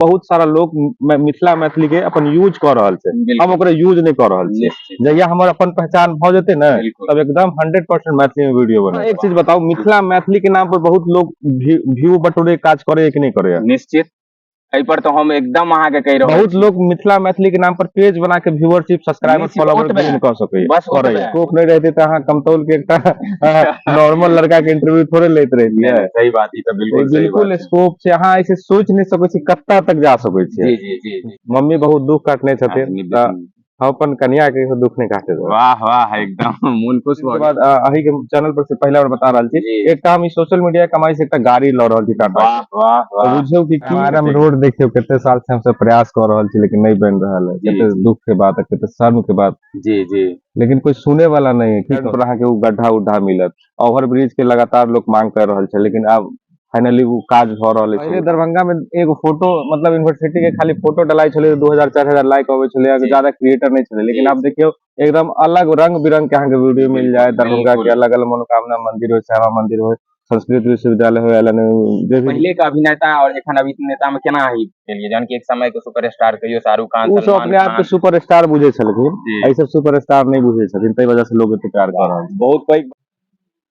बहुत सारा लोग मिथिला मैथिली के अपन यूज कर रहल छे, हम ओकरा यूज नहीं कर रहल छे। जहिया हमर अपन पहचान भ जेते ना, तब एकदम 100% मैथिली में वीडियो बने। एक चीज बताओ, मिथिला मैथिली के नाम पर बहुत लोग व्यू बटोरे काज करे कि नहीं करे? निश्चित, एहि पर तो हम एकदम अहाँ के कह रहे। बहुत लोग मिथिला मैथिली के नाम पर पेज बना के व्यूअरशिप, सब्सक्राइबर, फॉलोवर गेन कर सके। बस करे स्कोप नहीं रहते तो अहाँ कमतौल के एकटा नॉर्मल लड़का के इंटरव्यू थोड़े लेते रहिए। सही बात, ई तो बिल्कुल स्कोप से अहाँ ऐसे सोच नहीं सके छी कत्ता तक जा सके छी। जी जी जी। मम्मी बहुत दुख काटने छथिन, अपन कन्या के दुख नहीं काटे। वाह वाह, एकदम मन खुश हो बाद अही के चैनल पर से पहले बार बता रहल छी, एकटा हम सोशल मीडिया कमाई से एकटा गाड़ी ल रहल छी टाटा। वाह वाह वाह, बुझियो कि हम रोड देखियो कितने साल से हम सब प्रयास कर रहल छी, लेकिन नहीं बन रहल है। कितने दुख के बात है, कितने शर्म के बात। जी जी। लेकिन कोई सुने वाला नहीं है। ठीक पर के गड्ढा उड्ढा मिलत, ओवर ब्रिज के लगातार लोग मांग कर रहल छे, लेकिन अब फाइनली वो काज भ रहल है। पहले दरभंगा में एगो फोटो, मतलब यूनिवर्सिटी के खाली फोटो डलाई छले, 2000-4000 लाइक आवे छले, ज्यादा क्रिएटर नहीं छले। लेकिन अब देखियो एकदम अलग रंग बिरंग के अहाँ के वीडियो मिल जाए। दरभंगा के अलग अलग मनोकामना मंदिर हो, श्यामा मंदिर हो, संस्कृत विश्वविद्यालय हो, पहले का अभिनेता और एखन अभिनेता में केना ही के लिए, जान कि एक समय के सुपरस्टार कहियो शाहरुख खान, वो अपने आप के सुपरस्टार बुझे छलखिन, ऐसे सुपरस्टार नहीं बुझे छथिन, तै वजह से लोग एते प्यार कर रहल। बहुत पैघ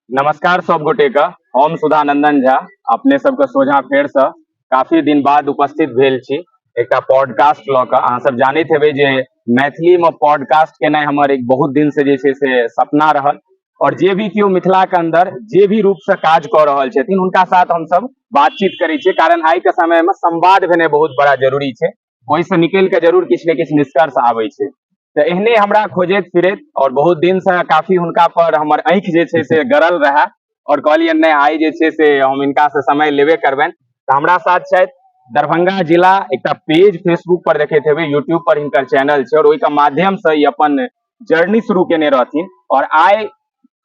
नमस्कार सब गोटे का, हम सुधानंदन झा अपने सबके सोझा फेर से काफी दिन बाद उपस्थित भेल छी एकटा पॉडकास्ट ल क। अहाँ सब जानैत हेबै जे मैथिली में पॉडकास्ट केनाइ हमर एक बहुत दिन से जे छै से सपना रहल, और जे भी केओ मिथिला के अंदर जे भी रूप से काज कर रहल छथिन हुनका साथ हम सब बातचीत करै छियै। कारण आइ के समय में संवाद भेनाइ बहुत बड़ा जरूरी छै, ओहि से निकल के जरूर किछु ने किछु निष्कर्ष आबै छै। तो एहने हमरा खोजैत फिरैत और बहुत दिन से काफी हुनका पर हमर आँखि जे छै से गड़ल रहा, और कहलियन नहीं आई जे छै से हम इनका से समय लेबे करबैन। तो हमरा साथ शायद दरभंगा जिला एकटा पेज फेसबुक पर देखैत हेबै, यूट्यूब पर हिनकर चैनल छै, और ओहि के माध्यम से ई अपन जर्नी शुरू केने रहथिन। और आइ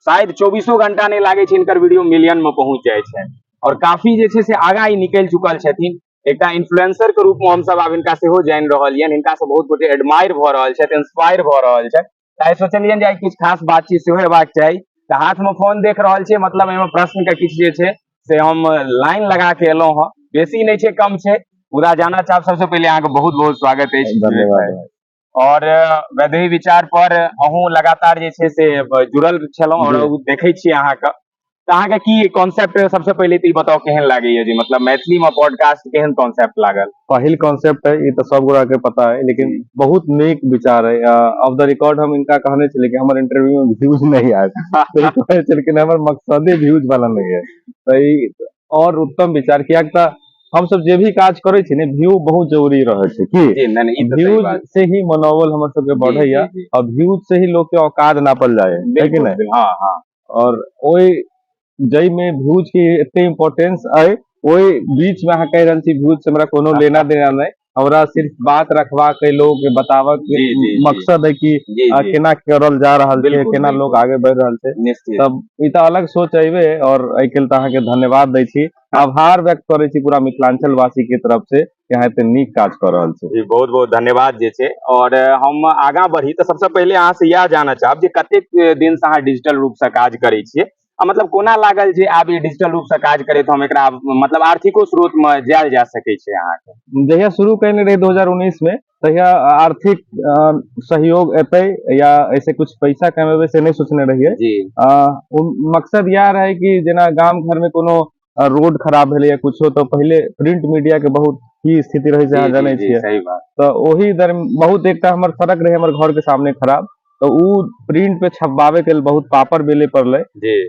शायद 24 घंटा नहीं लागे छै हिनकर वीडियो मिलियन में पहुंच जाए छै, और काफी जे छै से आगा ई निकल चुकल छथिन। एकटा इन्फ्लुएंसर के रूप में हम सब आब हिनका सेहो जानि रहल छियनि, हिनका से बहुत गोटे एडमायर भ रहल छथि, इंस्पायर भ रहल छथि। ताहि सोचलियनि जे किछु खास बातचीत सेहो हेबाक चाही। तो हाथ में फोन देख रहल छियै, मतलब एहिमे प्रश्न के किछु जे छै से हम लाइन लगा के एलहुं हँ, बेसी नहीं छै कम छै। पूरा जाना चाहब, सबसे पहले अहाँके बहुत बहुत स्वागत अछि। धन्यवाद। और वैदेही विचार पर अहूँ लगातार जे छै से जुड़ल छलहुँ, और देखै छियै अहाँके। तो अहाँके की कॉन्सेप्ट, सबसे पहले तो बताओ केहन लागैया जी, मतलब मैथिली में पॉडकास्ट केहन कॉन्सेप्ट लागल? पहिल कॉन्सेप्ट है, ये तो सब गोरा के पता है, लेकिन बहुत नेक विचार है। ऑफ द रिकॉर्ड हम इनका कहने चले कि हमारे इंटरव्यू में व्यूज नहीं आए, लेकिन हमारे मकसदे व्यूज वाला नहीं है। तो और उत्तम विचार किया, हम सब जे भी काज करे छी ने, व्यू बहुत जरूरी रहे छै कि व्यूज से ही मनोबल हमर सब के बढ़े या, और व्यूज से ही लोग के औकात नापल जाए है कि नहीं? हाँ हाँ। और ओई जई में व्यूज की इतने इम्पोर्टेंस है, ओई बीच में अहाँ कह रहल छी व्यूज से हमरा कोनो लेना देना नहीं, हमरा सिर्फ बात रखवा के लोग के बतावा के मकसद है कि केना करल जा रहल छै, केना लोग आगे बढ़ रहल छै। तब ई त अलग सोच अइबे, और एहि के लिए अहाँ के धन्यवाद दै छी, आभार व्यक्त करे छी पूरा मिथिलांचल वासी के तरफ से कि अहाँ एते नीक काज कर रहल छी। बहुत बहुत धन्यवाद जे छै। और हम आगा बढ़ी तो सबसे पहले अहाँ से यह जानना चाहब जे कतेक दिन से अहाँ डिजिटल रूप से काज करे छियै, मतलब कोना लागल जे आब ई डिजिटल रूप से काज करे तो हम एकरा मतलब आर्थिको स्रोत में जायल जा सके छै? अहाँ के जहिया शुरू कैने रहे 2019 में, तहिया आर्थिक सहयोग एते या ऐसे कुछ पैसा कमेबे से नहीं सोचने रहिए। मकसद यह रहे कि जेना गांव घर में कोनो रोड खराब भेले या कुछ हो, तो पहले प्रिंट मीडिया के बहुत की स्थिति रहे छै, जाने छियै। तो ओही दर बहुत एकटा हमर सड़क रहे हमर घर के सामने खराब, तो उ प्रिंट पे छपवावे के बहुत पापर बेले पड़ले।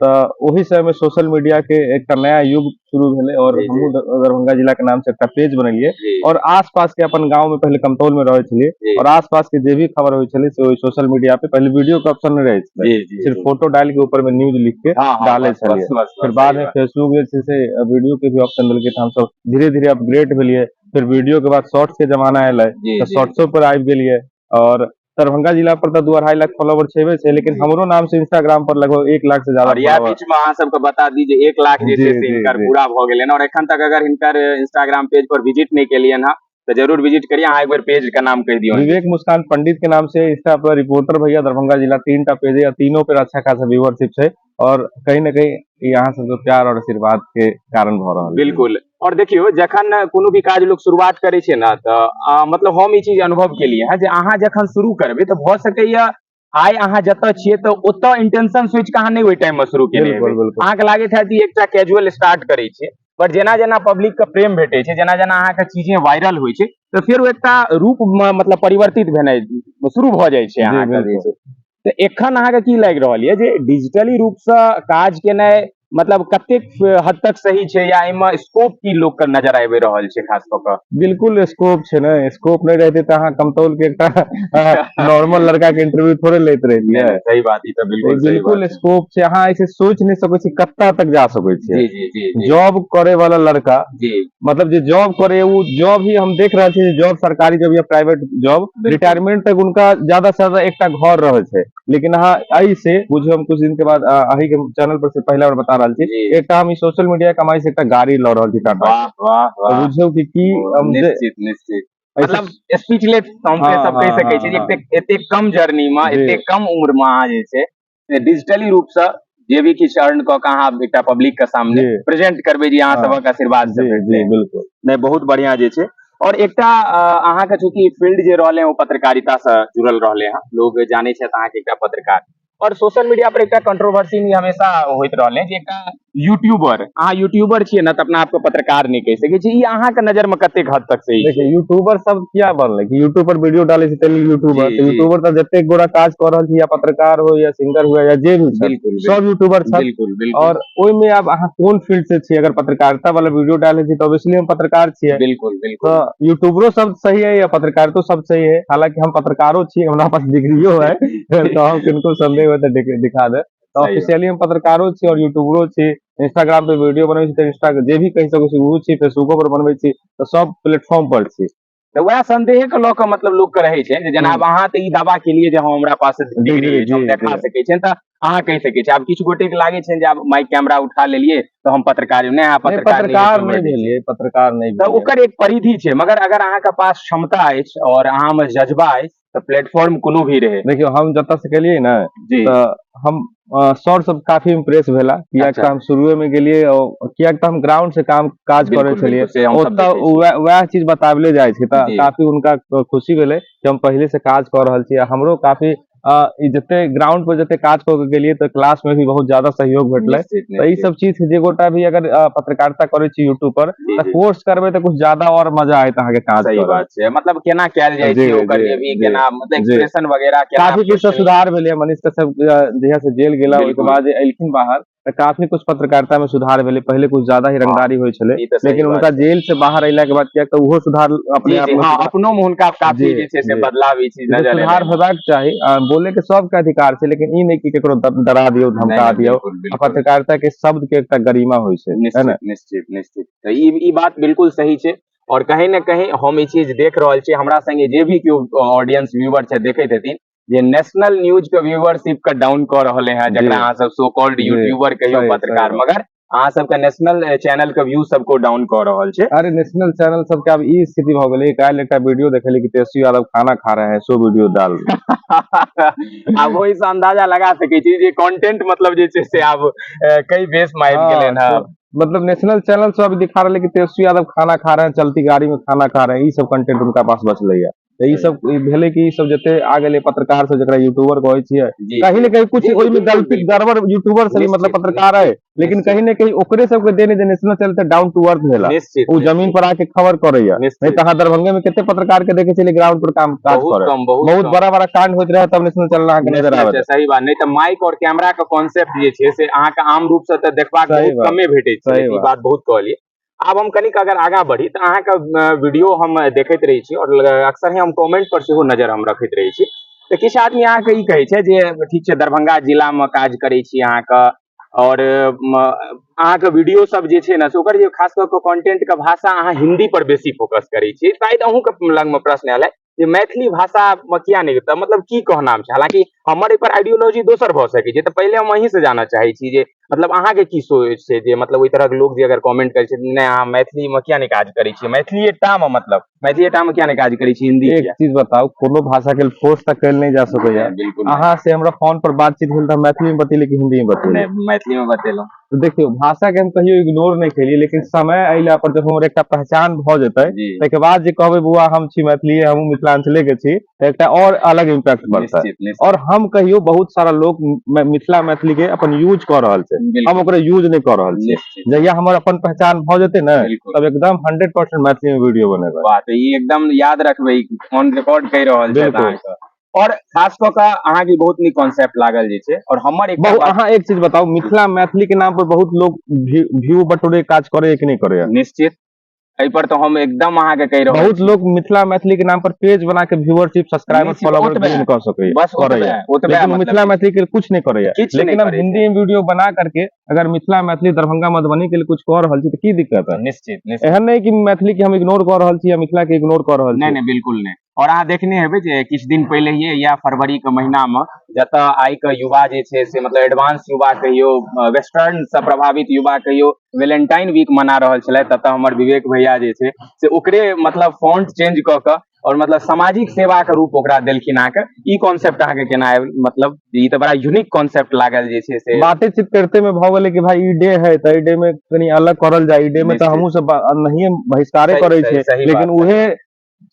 तो वही समय में सोशल मीडिया के एक नया युग शुरू भेले, और हम दरभंगा जिला के नाम से एक पेज बनलिए, और आसपास के अपन गांव में पहले कमतौल में रहे छलिए, और आसपास के जे भी खबर होय छले से सोशल मीडिया पे पहले वीडियो के ऑप्शन नहीं रहे छले, सिर्फ फोटो डाल के ऊपर में न्यूज लिख के डाले छलिए। फिर बाद में फेसबुक से वीडियो के भी ऑप्शन मिल गए, हम सब धीरे धीरे अपग्रेड भेलिए। फिर वीडियो के बाद शॉर्ट्स के जमाना आयल, तो शॉर्ट्सो पर आबि गेलिए। और दरभंगा जिला पर तो 2-2.5 लाख फॉलोवर छेबे छै, लेकिन हमरो नाम से इंस्टाग्राम पर लगभग 1 लाख से ज्यादा। और या बीच में अहाँ सबके बता दी जे 1 लाख जे छै से हिनकर पूरा भ गेलै, और एखन तक अगर हिनकर इंस्टाग्राम पेज पर विजिट नहीं केलियन हां तो जरूर विजिट करिए। अहाँ एक बार पेज का नाम कह दियो। विवेक मुस्कान पंडित के नाम से इंस्टा पर रिपोर्टर भैया दरभंगा जिला 3टा पेज है, तीनों पर अच्छा खासा व्यूअरशिप है, और कहीं ना कहीं यहाँ से जो प्यार और आशीर्वाद के कारण भ रहल छै। बिल्कुल। और देखियो जखन कोनो भी काज लोग शुरुआत करे छै ना त मतलब हम ई चीज अनुभव केलिए है जे अहाँ जखन शुरू करबे त भ सकैया आइ अहाँ जतऽ छियै तऽ ओतऽ इंटेंशन सोचि के अहाँ नहि ओहि टाइम में शुरू केने हेबै। बिल्कुल बिल्कुल अहाँके लागैत हैत कि एकटा कैजुअल स्टार्ट करै छियै, बट जेना जेना पब्लिक के प्रेम भेटै छै, जेना जेना अहाँके चीजें वायरल होइ छै तऽ फिर ओ एकटा रूप मतलब परिवर्तित भेनाइ शुरू भऽ जाइ छै जी अहाँके जे बिल्कुल। छै। तऽ एखन अहाँके की लागि रहल ये जे डिजिटली रूप से काज केनाइ मतलब कतेक हद तक सही छै, या एहिमे स्कोप की लोक के नजर आबि रहल छै खास कऽ कऽ? बिल्कुल स्कोप छै ने, स्कोप नहीं रहते तो अहाँ कमतौल के एकटा नॉर्मल लड़का के इंटरव्यू थोड़े लेते नहीं रहिए। नहीं, सही बात, ई तऽ बिल्कुल सही बात बिल्कुल है। स्कोप छै, अहाँ ऐसे सोच नहीं सकै छी कत्ता तक जा सकै जी छियै। जी जी जी जॉब करे वाला लड़का जी मतलब जो जॉब करे वो जॉब ही हम देख रहल छियै, जॉब सरकारी जॉब या प्राइवेट जॉब बिल्कुल। रिटायरमेंट तक उनका ज्यादा से ज्यादा एकटा घर रहे छै। लेकिन अहाँ एहि से बुझियो हम कुछ दिन के बाद अही के चैनल पर से पहला बार बता रहल छी, जी एकटा हम ई सोशल मीडिया कमाई से एकटा गाड़ी लऽ रहल छी टाटा वाह के। वाह तो वाह, बुझियो कि हम जे निश्चित निश्चित, ऐसे मतलब स्पीचलेस हम हाँ सब कहि हाँ सकै हाँ छी जे हाँ एतेक कम जर्नी में जी एतेक कम उम्र में अहाँ जे छै से डिजिटली रूप से जे भी किछु अर्न कऽ के अहाँ एकटा पब्लिक के सामने जी प्रेजेंट करबै जे अहाँ हाँ सबक आशीर्वाद से जी भेटलै। जी बिल्कुल नहीं बहुत बढ़िया जे छै। और एकटा अहाँके चूंकि फील्ड जे रहले हैं वो पत्रकारिता से जुड़ल रहले हैं, लोग जाने छथि अहाँके एकटा पत्रकार, और सोशल मीडिया पर एकटा कंट्रोवर्सी भी हमेशा होइत रहले जे एकटा यूट्यूबर, अहाँ यूट्यूबर छियै ना तऽ अपना आपके पत्रकार नहीं कहि सकै छी, ई अहाँके नजर में कतेक हद तक सही देखिए छै? यूट्यूबर सब किया बनले कि यूट्यूब पर वीडियो डाले छै तेल यूट्यूबर, जी तो जी यूट्यूबर तो जते गोरा काज कर रहल छी, या पत्रकार हो या सिंगर हुआ या जे भी छथि, बिल्कुल सब यूट्यूबर छथि। बिल्कुल बिल्कुल और ओइ में अब अहाँ कोन फील्ड से छियै, अगर पत्रकारिता वाला वीडियो डाले छी तो ऑब्वियसली हम पत्रकार छियै। बिल्कुल तो बिल्कुल यूट्यूबरो सब सही है या पत्रकारितो सब सही है, हालांकि हम पत्रकारो छियै, हमरा पास डिग्रियो है तो हम किनको संदेह हो तो दिखा दे। तो सही बात। ऑफिशियली हम पत्रकारो छी और यूट्यूबरो छी, इंस्टाग्राम पे वीडियो बनबै छी तो इंस्टा जे भी कहि सकै छी उ छी, फेसबुको पर बनबै छी, तो सब प्लेटफॉर्म पर छी। तऽ वएह संदेह के लऽ कऽ मतलब लोक के रहै छै जे जेना आब अहाँ तऽ ई दावा केलिए जे हाँ हमरा पास डिग्री डिग्री अछि, जी हम देखा जी सकै छियनि, तऽ अहाँ कहि सकै छी। आब किछु गोटे के लागै छनि जे आब माइक कैमरा उठा लेलिए तो हम पत्रकार नहि, अहाँ नहीं पत्रकार नहीं पत्रकार नहीं इंट्रोवर्ट छी। भेलिए, पत्रकार नहीं तऽ भेलिए। ओकर एक परिधि छै, मगर अगर अहाँके पास क्षमता अछि और अहाँ में जज्बा अछि तऽ प्लेटफॉर्म कोनो भी रहे। देखियो हम जतऽ से केलिए ना जी तो हम सर सब काफी इम्प्रेस भेला, कियाक अच्छा तऽ हम शुरुए में गेलिए और कियाक तऽ हम ग्राउंड से काज करे बिल्कुल छलिए, बिल्कुल, से हम सब ओतऽ देखै छी। वएह चीज बताबले जाइ छै तऽ जी काफी उनका खुशी भेलै कि हम पहले से काज कर रहल छी। हमरो काफी ई जते ग्राउंड पर जते काज कऽ के गेलिए तऽ क्लास में भी बहुत ज्यादा सहयोग भेटलै। निश्चित तो ई निश्चित, सब चीज जे गोटा भी अगर पत्रकारिता करे छी यूट्यूब पर जी तऽ जी कोर्स करबै तऽ कुछ ज्यादा और मजा आयत अहाँ के काज सही करऽ। बात छै, मतलब केना कयल जाइ जी छै ओकर जी जे भी जी केना मतलब जी एक्सप्रेशन वगैरह केना काफी कुछ तो क्वेश्चनिंग। सुधार भेलै। मनीष कश्यप जहिया से जेल गेला ओहिके बिल्कुल, बाद जे एलखिन बाहर तऽ काफी कुछ पत्रकारिता में सुधार भेलै। पहले कुछ ज्यादा ही हाँ, रंगदारी होइ छलै, ई तऽ सही लेकिन बात उनका छै। जेल से बाहर अयला के बाद किया तऽ उहो सुधार अपने जी आप जी में हाँ, सुधार। अपनो में हुनका जी काफी जे छै से जी बदलाव ई चीज देखिए नजर सुधार एलनि हैं। होबाक चाही, बोले के सबके अधिकार छै, लेकिन ई नहीं कि केकरो डरा दियौ नहीं धमका नहीं, दियौ। बिल्कुल बिल्कुल, पत्रकारिता के शब्द के एकटा गरिमा होइ छै, है निश्चित ना। निश्चित निश्चित, तो ई बात बिल्कुल सही छै। और कहीं न कहीं हम ई चीज देख रहल छियै, हमरा संगे जे भी केओ ऑडियंस व्यूअर छै देखैत हेथिन जे नेशनल न्यूज के व्यूअरशिप के डाउन कऽ रहले हैं, जी जकरा अहाँ सब सो कॉल्ड जी यूट्यूबर कहियो सही सही पत्रकार, बात। मगर अहाँ सबके नेशनल चैनल के व्यू सबको डाउन कऽ रहल छै। अरे नेशनल चैनल सबके आब ई स्थिति भऽ गेलै, काल्हि एकटा वीडियो देखली कि तेजस्वी यादव खाना खा रहे हैं, सो वीडियो डाल आब ओहि से अंदाजा लगा सकै छी जे कंटेंट मतलब जे छै से आब कई बेस में आबि हाँ गेलै हैं। तो मतलब नेशनल चैनल सब अभी दिखा रहे कि तेजस्वी यादव खाना खा रहे हैं, चलती गाड़ी में खाना खा रहे हैं, ई सब कंटेंट उनका पास बचले है। तो ई सब ई भेले कि ई सब जते आ गेले पत्रकार सब जकरा यूट्यूबर कहै छियै, जी कहीं जी न कहीं कुछ जी जी, ओहि में बिल्कुल गलती बिल्कुल, गड़बड़ यूट्यूबर से भी मतलब निश्चित पत्रकार है, निश्चित लेकिन निश्चित कहीं न कहीं ओकरे सबके देने जे नेशनल चैनल ते डाउन टू अर्थ भेला, निश्चित वो जमीन निश्चित पर आके खबर करैया। नहीं निश्चित, तो अहाँ दरभंगा में कितने पत्रकार के देखे छलिए ग्राउंड पर काम काज बहुत करे, कम बहुत बहुत कम। बड़ा बड़ा कांड होइत रहे तब नेशनल चैनल अहाँ के नजर नेशनल आवे। छै, सही बात, नहीं तो माइक और कैमरा के कॉन्सेप्ट जे छै से अहाँके आम रूप से तऽ देखबाक सही बहुत बात कमे भेटैत छै, सही ई बात। बात बहुत कहलियै। आब हम कनिक अगर आगाँ बढ़ी तऽ अहाँके वीडियो हम देखैत रहै छी और अक्सर ही हम कमेंट पर सेहो नजर हम रखैत रहै छी, तऽ किछु आदमी अहाँके ई कहै छै जे ठीक छै दरभंगा जिला में काज करै छी अहाँके, और अहाँके वीडियो सब जे छै ने से ओकर जे खास कऽ के कंटेंट के भाषा अहाँ हिंदी पर बेसी फोकस करै छी, शायद अहूँ के लग में प्रश्न आयल है जे मैथिली भाषा में किया नहीं, मतलब की कहनाम छै। हालांकि हमर एहि पर आइडियोलॉजी दोसर भ सकै छै। तऽ पहिले हम अहीं से जानऽ चाहै छी जे मतलब अहाँ के की सोच छै जे मतलब ओहि तरह के लोग जे अगर कमेंट करै छै नहि अहाँ मैथिली में किया नहीं काज करै छियै, मैथिलीएटा में मतलब मैथिलीएटा में किया नहीं काज करै छी, हिंदी एक किया? चीज बताओ, कोनो भाषा के फोर्स तक कैल नहीं जा सकैया। बिल्कुल नहीं। अहाँ से हमरा फोन पर बातचीत भेल त मैथिली में बतेली कि हिंदी में बतेली? नहीं, मैथिली में बतेलहुँ। तो देखियो, भाषा के हम कहियो इग्नोर नहीं केलिए, लेकिन समय अइला पर जब हमर एकटा पहचान भ जेतै, जी ताहिके बाद जे कहबै बौआ हम छी मैथिली, हम मिथिलांचले के छी, त एकटा और अलग इम्पैक्ट पड़तै। निश्चित निश्चित और हम कहियो बहुत सारा लोग मिथिला मैथिली के अपन यूज क रहल छै, बिल्कुल। हम ओकरा यूज नहीं क रहल छी। निश्चित जहिया हमर अपन पहचान भ जेतै ने, बिल्कुल। तब एकदम 100% मैथिली में वीडियो बनेबै। वाह, तऽ ई एकदम याद रखबै, ऑन रिकॉर्ड कहि रहल छथि बिल्कुल। अहाँके। और खास कऽ कऽ अहाँके बहुत नीक कॉन्सेप्ट लागल जे छै, और हमर एकटा बहुत बात अहाँ एक चीज बताओ, मिथिला मैथिली के नाम पर बहुत लोग व्यू बटोरे के काज करे कि नहीं करे? निश्चित एहि पर तो हम एकदम अहाँके कहि रहल बहुत छी। लोग मिथिला मैथिली के नाम पर पेज बना के व्यूअरशिप, सब्सक्राइबर, निश्चित, फॉलोवर ओतबे, गेन कर सके बस ओतबे, ओतबे लेकिन वो मतलब मिथिला कि मैथिली के लिए कुछ नहीं करे। किछु लेकिन नहीं हम करै हिंदी में वीडियो बना करके अगर मिथिला मैथिली दरभंगा मधुबनी के लिए कुछ कर रहल छी तो की दिक्कत है? निश्चित निश्चित। एहन नहीं कि मैथिली के हम इग्नोर कर रहल छी या मिथिला के इग्नोर कर रहल नहीं छी। नहीं बिल्कुल नहीं। और अहाँ देखने हेबै जे किछु दिन पहिले या फरवरी के महीना में जतऽ आइ के युवा जे छै से मतलब एडवांस युवा कहियो, वेस्टर्न से प्रभावित युवा कहियो वैलेंटाइन वीक मना रहल छलै, ततऽ हमर विवेक भैया जे छै से ओकरे मतलब फॉन्ट चेंज कऽ कऽ और मतलब सामाजिक सेवा के रूप ओकरा देलखिन अहाँके। ई कॉन्सेप्ट अहाँके केना आयल? मतलब ई तऽ बड़ा यूनिक कॉन्सेप्ट लागल जे छै से। बातचीत करते में भऽ गेलै कि भाई ई डे है तो ई डे में कनी अलग करल जाए, ई डे में तो निश्चित। हमहू सब नहिये बहिष्कारे सही करे सही छे, सही लेकिन बात, उहे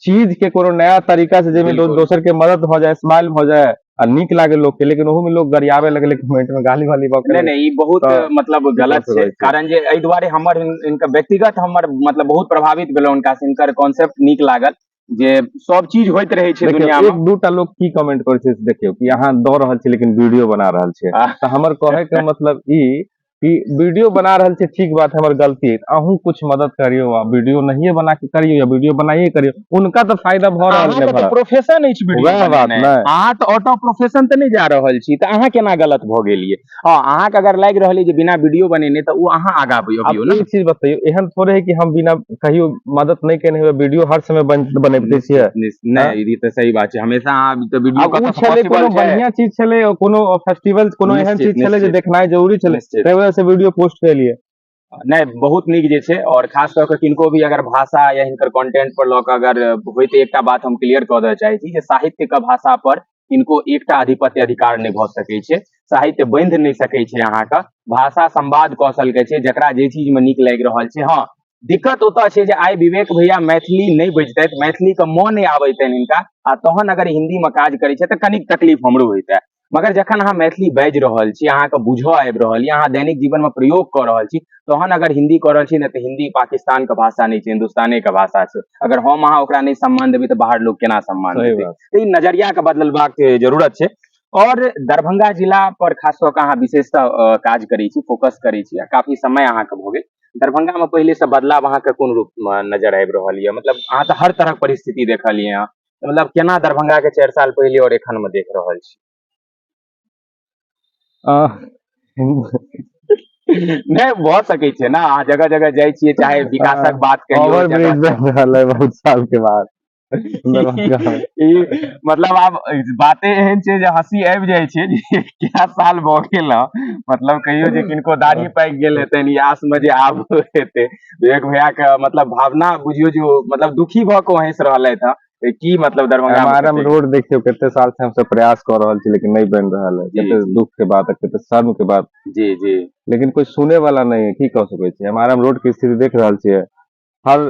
चीज के कोनो नया तरीका से जेमे बिल्कुल। दोसर के मदद हो जाए, स्माइल हो जाए आ नीक लागे लोग के, लेकिन ओहू में लोग गरियाबे लगले, कमेंट में गाली वाली बके नहीं लगले। नहीं, ई बहुत तऽ मतलब की गलत कऽ छै, सकै छी? कारण जे एहि दुआरे हमर इनका व्यक्तिगत हमर मतलब बहुत प्रभावित भेलहुँ हुनका से, हिनकर कॉन्सेप्ट नीक लागल जे सब चीज होइत रहै छै देखियो दुनिया एक में। दूटा लोग की कमेंट करे छै से देखियो कि अहाँ दऽ रहल छी लेकिन वीडियो बना रहल छियै, तो हमर कहे के मतलब ई कि वीडियो बना रहल छियै ठीक बात है, हमर गलती है, अहूँ कुछ मदद करियो, आ वीडियो नहीं बना के करियो या वीडियो बनाइए करियो, उनका तो फायदा भ रहल अहाँके है। तऽ प्रोफेशन अछि वीडियो वएह बात बनेनाइ, ने। अहाँ तऽ आउट ऑफ प्रोफेशन तऽ नहि जा रहल छी, तऽ अहाँ केना गलत भऽ गेलियै? हाँ, अहाँके अगर लागि रहल है जे बिना वीडियो बनेने, तऽ ओ अहाँ आगाँ अब अबियौ ना। एक चीज बताइयो, एहन थोड़े है कि हम बिना कहियो मदद नहीं केने हुए वीडियो हर समय बनबते छियै। नहीं, ई तऽ सही बात छै, हमेशा अहाँ तऽ वीडियो अब उ कतऽ छले कोनो पॉसिबल छै? बढ़िया चीज छले, कोनो फेस्टिवल, कोनो एहन निश्चित चीज छले जे निश्चित देखनाइ जरूरी छले, निश्चित। ताहि वजह से वीडियो पोस्ट केलिए। नहीं, बहुत नीक जे छै, और खास कऽ के किनको भी अगर भाषा या हिनकर कंटेंट पर लऽ कऽ अगर होइत, एकटा बात हम क्लियर कऽ देऽ चाहै छी जे साहित्य के भाषा पर किनको एकटा आधिपत्य अधिकार नहीं भऽ सकै छै, साहित्य बांधि नहीं सकै छै अहाँके, भाषा संवाद कौशल के छै, जकरा जे चीज में नीक लागि रहल छै। हाँ, दिक्कत ओतऽ छै जे आइ विवेक भैया मैथिली नहीं बजतैथ, मैथिली के म नहीं आबैतनि हिनका, आ तहन अगर हिंदी में काज करै छै तऽ कनिक तकलीफ हमरो होइतै। मगर जखन अहाँ मैथिली बाजि रहल छी, अहाँके बुझऽ आबि रहल यऽ, अहाँ दैनिक जीवन में प्रयोग कऽ रहल छी, तहन अगर हिंदी कऽ रहल छी ने, तऽ हिंदी पाकिस्तान के भाषा नहीं छै, हिंदुस्ताने के भाषा छै। अगर हम अहाँ ओकरा नहीं सम्मान देबै तऽ बाहर लोग केना सम्मान सही देतै? बात। तऽ ई नजरिया के बदलबाक जरूरत छै। और दरभंगा जिला पर खास कऽ कऽ अहाँ विशेषतः काज करै छी, फोकस करै छी, आ काफी समय अहाँके भऽ गेल। दरभंगा में पहिले से बदलाव अहाँके कोन रूप में नजर आबि रहल यऽ? मतलब अहाँ तऽ हर तरह परिस्थिति देखलियै हँ, मतलब केना दरभंगा के 4 साल पहिले और एखन में देख रहल छी? नहीं भऽ सकै छै ना, अहाँ जगह जगह जाइ छियै, चाहे विकासक बात कहियौ, ओवर ब्रिज बन रहल है बहुत साल के बाद दरभंगा में। ई मतलब आब बातें एहन छै जे हंसी आबि जाइ छै जे क्या साल भऽ गेल हँ, मतलब कहियो जे किनको दाढ़ी पाकि गेल हेतनि, ई आस में जे आब हेतै विवेक भैया के, मतलब भावना बुझियो जो मतलब दुखी भऽ कऽ हंसि रहलथि हँ, की मतलब दरभंगा में एमआरएम रोड देखियो कते साल से हम सब प्रयास कर रहल छी, लेकिन नहीं बन रहल है, जी कते जी दुख के बात है, कते शर्म के बात, जी जी लेकिन कोई सुने वाला नहीं है, की कह सकै छी। एमआरएम रोड के स्थिति देख रहल छियै, हर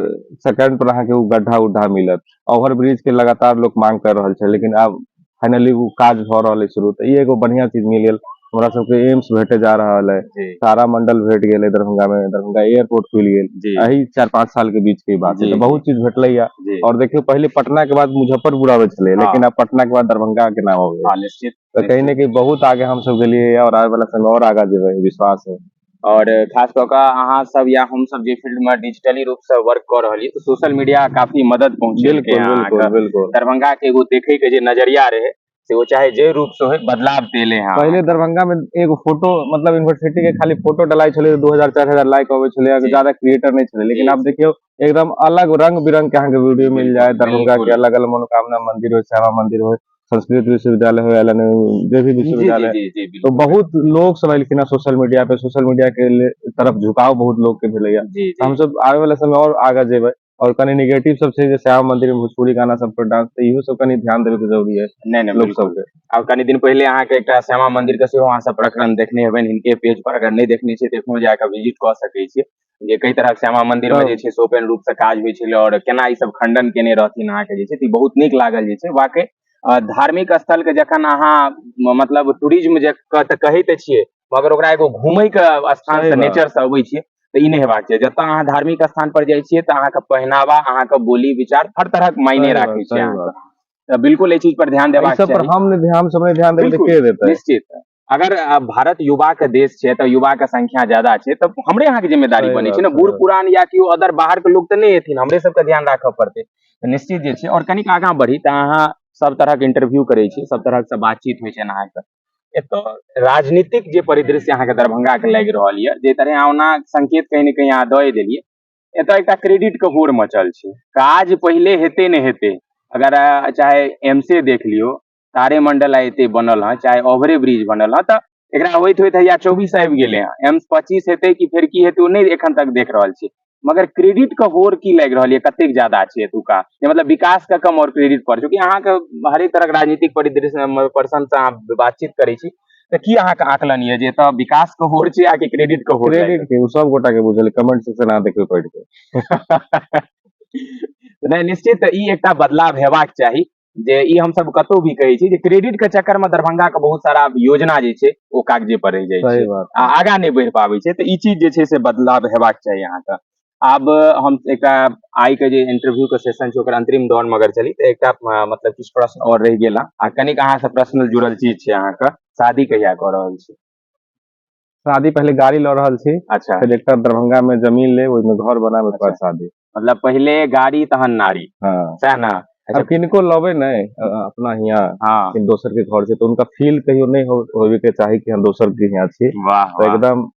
सेकंड पर अहाँ के उ गड्ढा उड्ढा मिलत, ओवर ब्रिज के लगातार लोग मांग कर रहल छै, लेकिन आब फाइनली वो काज भ रहल है शुरू, तऽ ई एगो बढ़िया चीज मिल गेल हमरा सबके। एम्स भेटे जा रहल है, जी तारा मंडल भेट गेल है दरभंगा में, दरभंगा एयरपोर्ट खुल गेल, जी यही 4-5 साल के बीच के बात है, जी तो बहुत चीज भेटले या। जी और देखियो पहले पटना के बाद मुजफ्फरपुर आवे छले, हाँ लेकिन अब पटना के बाद दरभंगा के नाम हो गए, हाँ निश्चित तो कहीं निश्चित। न कहीं बहुत आगे हम सब गेलिए और आगे वाला समय और आगे जेबे, विश्वास है। और खास कऽ कऽ अहाँ सब या हम सब जे फील्ड में डिजिटली रूप से वर्क कर रहलियै, तो सोशल मीडिया काफी मदद पहुंचेलकै बिल्कुल हैं बिल्कुल अहाँके। बिल्कुल। दरभंगा के एगो देखे के जे नजरिया रहे से वो चाहे जे रूप से होय बदलाव देले हैं। पहले दरभंगा में एगो फोटो, मतलब यूनिवर्सिटी के खाली फोटो डलाई छले, 2000-4000 लाइक आवे छले, जी ज्यादा क्रिएटर नहीं छले, लेकिन जी अब देखियो एकदम अलग रंग बिरंग के अहाँ के वीडियो मिल जाए, बिल्कुल दरभंगा के बिल्कुल अलग अलग मनोकामना मंदिर हो, श्यामा मंदिर हो, संस्कृत विश्वविद्यालय हो या जो भी विश्वविद्यालय, तो बहुत लोग सब अयलखिन हैं सोशल मीडिया के तरफ झुकाव बहुत लोग के भेलैया। हम सब आवे वाला समय और आगे जेबै, और कनी निगेटिव सब छै, जैसे श्यामा मंदिर में भोजपुरी गाना सब पर डांस, तो इहो सब कनी ध्यान देवे के जरूरी है। नहीं लोग सब के अब कनी दिन पहले अहाँ के एकटा श्यामा मंदिर के सेहो अहाँ सब प्रकरण देखने हेबनि, हिनके पेज पर अगर नहीं देखने छी तो जाके विजिट कऽ सकै छी, जे कई तरह श्यामा मंदिर में जे छै से ओपन रूप से काज होइ छलै और केना ई सब खंडन केने रहथिन अहाँ के जे छै, बहुत नीक लागल जे छै। वाकई धार्मिक स्थल के जखन अहाँ मतलब टूरिज्म जे कहै तऽ छियै, मगर ओकरा एगो घूमै के स्थान से नेचर से अबै छियै, तो ई नहीं हेबाक चाहिए। जतऽ अहाँ धार्मिक स्थान पर जाइ छियै तऽ अहाँके पहनावा, अहाँके बोली विचार हर तरह के मायने राखै छै। तो बिल्कुल ये चीज पर ध्यान देबाक चाहिए। हम सब ने ध्यान देबै के देतै। निश्चित, अगर भारत युवा के देश छै तऽ युवा के संख्या ज्यादा छै, तऽ हमरे यहाँ के जिम्मेदारी बनै छै ना, बूढ़ पुरान या कि अदर बाहर के लोग तो नहीं एथिन, हमरे सबके ध्यान राखऽ पड़तै। निश्चित जे छै, और कनिक आगाँ बढ़ी तऽ अहाँ सब तरह के इंटरव्यू करै छी, सब तरह से बातचीत होइ छै अहाँ के, एतो राजनीतिक जे परिदृश्य अहाँ के दरभंगा के लागि रहल ये, जे तरह ओना संकेत कहीं न कहीं अहाँ दए देलियै, एतो एकटा क्रेडिट के होड़ मचल छै। काज पहिले हेते ने हेते, अगर चाहे एमसे देख लियो, तारेमंडल एते बनल है, चाहे ओवरे ब्रिज बनल है, तो एकरा होइत होइत हैया 24 आबि गेले हैं, एम्स 25 हेते कि फेर की हेते, नहीं एखन तक देख रहल छी। मगर क्रेडिट का होड़ की लागि रहल है, कतेक ज्यादा छै एतुका, मतलब विकास का कम और क्रेडिट पर, क्योंकि अहाँ के हरेक तरह राजनीतिक परिदृश्य पर्सन से अहाँ बातचीत करै छी, तो की अहाँ के आकलन ये जे एतऽ विकास के होड़ छै आ कि क्रेडिट के होड़? क्रेडिट के सब गोटा के बुझल, कमेंट सेक्शन अहाँ देखबै पढ़ि के। नहीं निश्चित ई एकटा बदलाव हेबाक चाही, जे ई हम सब कतौ भी कहै छी जे क्रेडिट के चक्कर में दरभंगा के बहुत सारा योजना जे छै ओ कागजे पर रहि जाइ छै, आगां नहीं बढ़ि पाबै छै, तो ई चीज जे छै से बदलाव हेबाक चाही अहाँ के। आब हम एकटा आई के जे इंटरव्यू के सेशन छै ओकर अंतरिम दौर में अगर चली, तो एकटा मतलब किछु प्रश्न और रहि गेला, आ कनिक अहाँ से पर्सनल जुड़ल चीज छै अहाँ के, शादी कहिया कऽ रहल छी? शादी पहले गाड़ी ल रहल छी, अच्छा, फिर एकटा दरभंगा में जमीन ले, ओइमे घर बनाबे, ओकर बाद शादी। मतलब पहले गाड़ी तहन नारी, हाँ सएह ना? अब किनको लबे नहीं अपना यहाँ, हाँ, दोसर के घर से, तो उनका फील कहियो नहीं होवे के चाही कि हम दोसर के यहाँ छी। वाह तो एकदम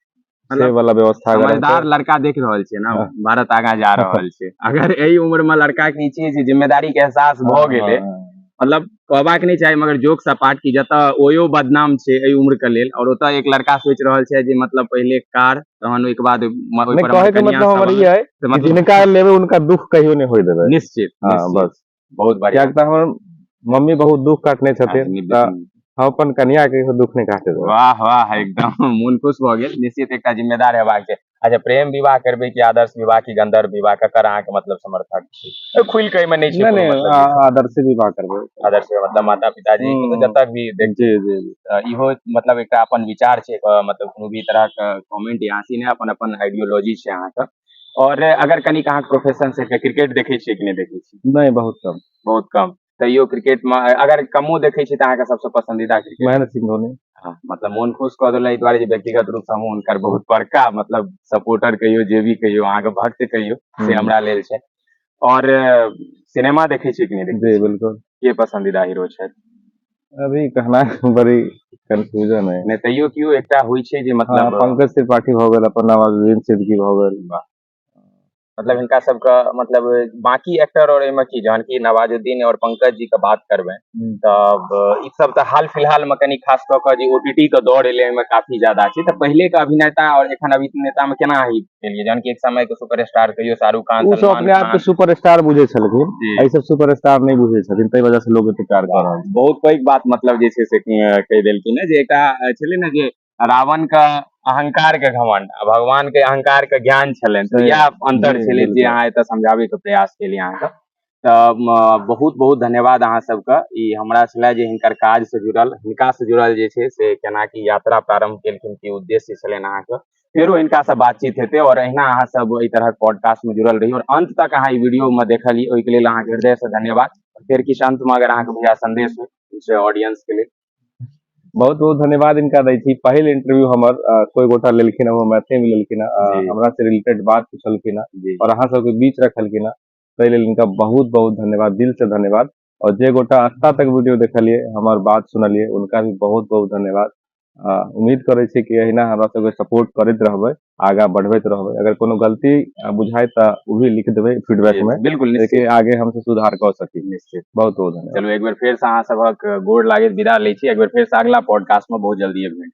से वाला व्यवस्था, समझदार लड़का देख रहल छियै ना, भारत आगां जा रहल छै। अगर एही उम्र में लड़का के ई चीज जिम्मेदारी के एहसास भ गेलै, मतलब कहबाक नहीं चाही, मगर जोक सपाट की जतऽ ओयो बदनाम छै एही उम्र के लेल, और ओतऽ एक लड़का सोच रहल छै जे मतलब पहले कार, तहन ओइके बाद ओइ पर कहे के मतलब हमर ई है कि जिनका लेबे उनका दुख कहियो नहीं होय देबै। निश्चित, हाँ बस बहुत बढ़िया। कियाक हमर मम्मी बहुत दुख काटने छथिन, हम अपन कन्या के दुख नहीं काटे देबै। वाह वाह, एकदम मन खुश भ गेल। निश्चित एकटा जिम्मेदार हेबाक छै। अच्छा, प्रेम विवाह करबै कि आदर्श विवाह की गंधर्व विवाह, ककर अहाँ के मतलब समर्थक छी? खुल के एमे नहीं छै, आदर्श विवाह करबै। आदर्श मतलब माता पिताजी जब तक भी जी जी इहो मतलब एकटा अपन विचार छै, मतलब कोनो भी तरह के कमेंट या हंसी ने, अपन अपन आइडियोलॉजी छै अहाँ के। और अगर कनिक अहाँ प्रोफेशन से क्रिकेट देखै छियै कि नहीं देखै छियै? नहीं, बहुत कम, बहुत कम। तैयो क्रिकेट में अगर कमो देखै छियै तऽ अहाँ के सबसे पसंदीदा क्रिकेट? महेंद्र सिंह धोनी। हाँ, मतलब मन खुश कऽ देलै एहि दुआरे जे व्यक्तिगत रूप से हम हुनकर बहुत बड़का मतलब सपोर्टर कहियो, जे भी कहियो, अहाँ के भक्त कहियो, से हमरा लेल छै। और सिनेमा देखै छियै कि नहीं देखै छियै? जी बिल्कुल। के पसंदीदा हीरो छै? अभी कहना बड़ी कंफ्यूजन है। नहीं तैयो कियो एकटा होइ छै जे मतलब पंकज त्रिपाठी भ गेल, अपन नवाजुद्दीन सिद्दीकी भ गेल। मतलब इनका सबका मतलब बाकी एक्टर और एमे की जानकी नवाजुद्दीन और पंकज जी के बात करबै तब ई सब तो हाल फिलहाल में कनी खास कऽ के जे ओटीटी के दौड़ एले में काफी ज्यादा छै, तो पहले के अभिनेता और एखन अभिनेता में केना ही केलिए, जानकी एक समय के सुपरस्टार कहियो शाहरुख खान, सलमान खान, अपने आप के सुपरस्टार बुझे छलखिन, एहि सब सुपरस्टार नहीं बुझे छथिन, तै वजह से लोग एते प्यार कर रहल छै। बहुत पैघ बात मतलब जे छै से कहि देलखिन जे एकटा छलै ने जे रावण का अहंकार के घमंड, भगवान के अहंकार के ज्ञान छलनि, तो यह अंतर छलै जे अहाँ एतऽ समझाबै के प्रयास केलिए अहाँ के। तऽ बहुत बहुत धन्यवाद अहाँ सबके। ई हमरा छलै जे हिनकर काज से जुड़ल, हिनका से जुड़ल जे छै से केना की यात्रा प्रारंभ केलखिन, की उद्देश्य छलनि अहाँ के, फेरो हिनका से बातचीत हेतै, और अहिना अहाँ सब एहि तरह पॉडकास्ट में जुड़ल रही, और अंत तक अहाँ ई वीडियो में देखलिए, ओहिके लेल अहाँके हृदय से धन्यवाद। फेर किछु अंत में अगर अहाँके बुझाय संदेश हो ऑडियंस के लिए? बहुत बहुत धन्यवाद इनका दै छी। पहिल इंटरव्यू हमर कोई गोटा लेलखिन, वो मैथिली में लेलखिन, हमरा से रिलेटेड बात पूछलखिन और अहाँ सबके बीच रखलखिन, ताहि लेल इनका बहुत बहुत धन्यवाद, दिल से धन्यवाद। और जे गोटा अंत तक वीडियो देखलिए, हमार बात सुनलिए, उनका भी बहुत बहुत धन्यवाद। उम्मीद करे छी कि अहिना हमरा सबके सपोर्ट करैत रहबै, आगा बढ़बैत रहबै। अगर कोनो गलती बुझाय त उ भी लिख देबै फीडबैक में, बिल्कुल ताकि निश्चित आगे हम सब सुधार क सकी। निश्चित। बहुत बहुत धन्यवाद। चलू एक बेर फेर से अहाँ सबक गोड़ लागैत विदा लै छी, एक बेर फेर से अगला पॉडकास्ट में बहुत जल्दी भेंट।